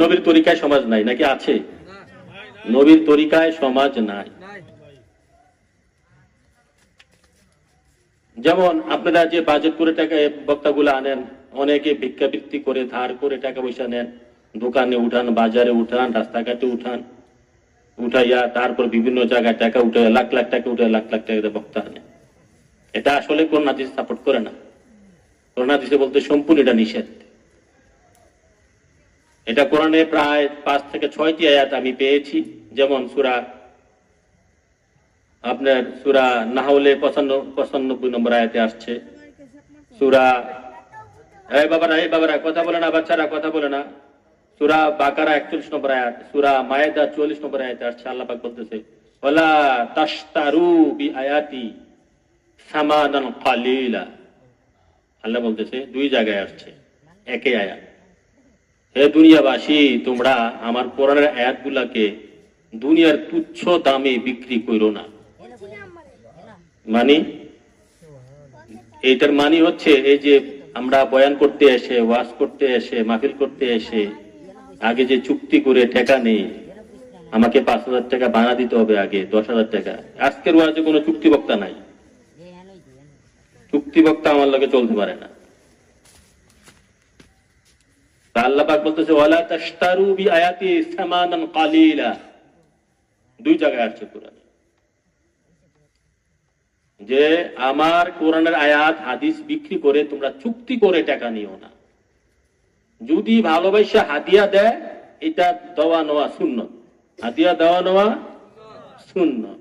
নবীর তরিকায় সমাজ নাই নাকি আছে? নবীর তরিকায় সমাজ নাই। যেমন আপনারা যে বাজেট করে টাকা বক্তাগুলো আনেন, অনেকে ভিক্ষাবৃত্তি করে ধার করে টাকা পয়সা নেন, দোকানে উঠান, বাজারে উঠান, রাস্তাঘাটে উঠান, উঠাইয়া তারপর বিভিন্ন জায়গায় টাকা উঠাইয়া লাখ লাখ টাকা উঠে লাখ লাখ টাকা বক্তা আনে। এটা আসলে কোন হাদিস সাপোর্ট করে না। কোন হাদিসে বলতে সম্পূর্ণ এটা নিষেধ। এটা কোরআনে প্রায় 5 থেকে 6টি আয়াত আমি পেয়েছি। যেমন সূরা নাহলে 95 নম্বর আয়াতে আসছে। সূরা এই বাবারা কথা বলে না, বাচ্চারা কথা বলে না। সূরা বাকারা 41 নম্বর আয়াত, সূরা মায়েদা 44 নম্বর আয়াতে আসছে। আল্লাহ পাক বলতেছে, ওয়ালা তাশতারু বিআয়াতি সামানান কালিলা। আল্লাহ বলতেছে, 2 জায়গায় আসছে একই আয়াত, হে দুনিয়াবাসী, তোমরা আমার কোরআনের আয়াতগুলাকে দুনিয়ার তুচ্ছ দামে বিক্রি করো না। মানে এইটার মানে হচ্ছে, এই যে আমরা বয়ান করতে এসে, ওয়াজ করতে এসে, মাহফিল করতে এসে আগে যে চুক্তি করে টাকা নেই, আমাকে 5,000 টাকা ভাড়া দিতে হবে, আগে 10,000 টাকা। আজকের ওয়াজে কোনো চুক্তি বক্তা নাই, চুক্তি বক্তা আমার লগে চলতে পারে না। আল্লাহ পাক বলতেছে, ওয়ালা তাশতারু বিআয়াতি সামানান কালিলা। 2 জায়গায় আছে কোরআনে যে আমার কোরআনের আয়াত হাদিস বিক্রি করে তোমরা চুক্তি করে টাকা নিও না। যদি ভালোবাসা হাদিয়া দেয়, এটা দেওয়া নেওয়া সুন্নত, হাদিয়া দেওয়া নেওয়া সুন্নত।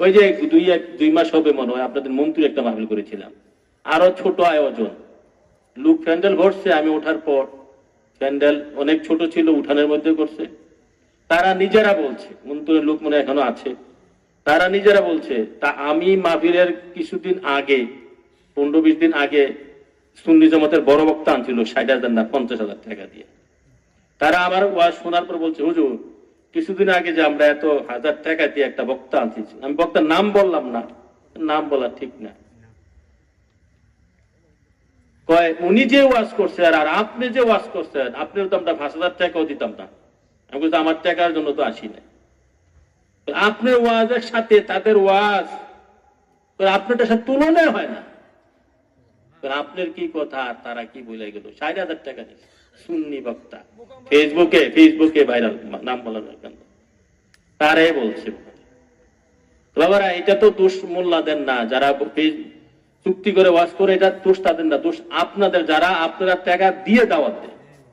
ওই যে 2 মাস হবে মনে হয় আপনাদের মন্ত্রী একটা মাহফিল করেছিলাম, আরো ছোট আয়োজন, লোক প্যান্ডেল ভরছে। আমি ওঠার পর প্যান্ডেল অনেক ছোট ছিল, উঠানের মধ্যে করছে। তারা নিজেরা বলছে, মন্ত্রীর লোক মনে এখনো আছে, তারা নিজেরা বলছে, তা আমি মাহফিলের কিছুদিন আগে, 15-20 দিন আগে সুন্নি জামাতের বড় বক্তা আনছিল 60,000 না 50,000 টাকা দিয়ে। তারা আমার ওয়াজ শোনার পর বলছে, হুজুর কিছুদিন আগে যে আমরা এত 1000 টাকা দিয়ে একটা বক্তা আনছি, আমি বক্তার নাম বললাম না, নাম বলা ঠিক না। কয় উনি যে ওয়াজ করছেন আর আপনি যে ওয়াজ করছেন, আপনিও তো আমরা 5,000 টাকাও দিতাম না। আমি বলছি, আমার টাকার জন্য তো আসি না। আপনার ওয়াজের সাথে তাদের ওয়াজ আপনারটার সাথে তুলনায় হয় না। আপনার কি কথা, তারা কি বলে গেল, 60,000 টাকা দিচ্ছে সুন্নি বক্তা, ফেসবুকে ভাইরাল, নাম বলা যায় কেন, তারাই বলছে। বাবারা, এটা তো দোষ মোল্লাদের না, যারা চুক্তি করে ওয়াজ করে, এটা দোষ তাদের না, দোষ আপনাদের, যারা আপনারা টাকা দিয়ে দাওয়াত দেয়।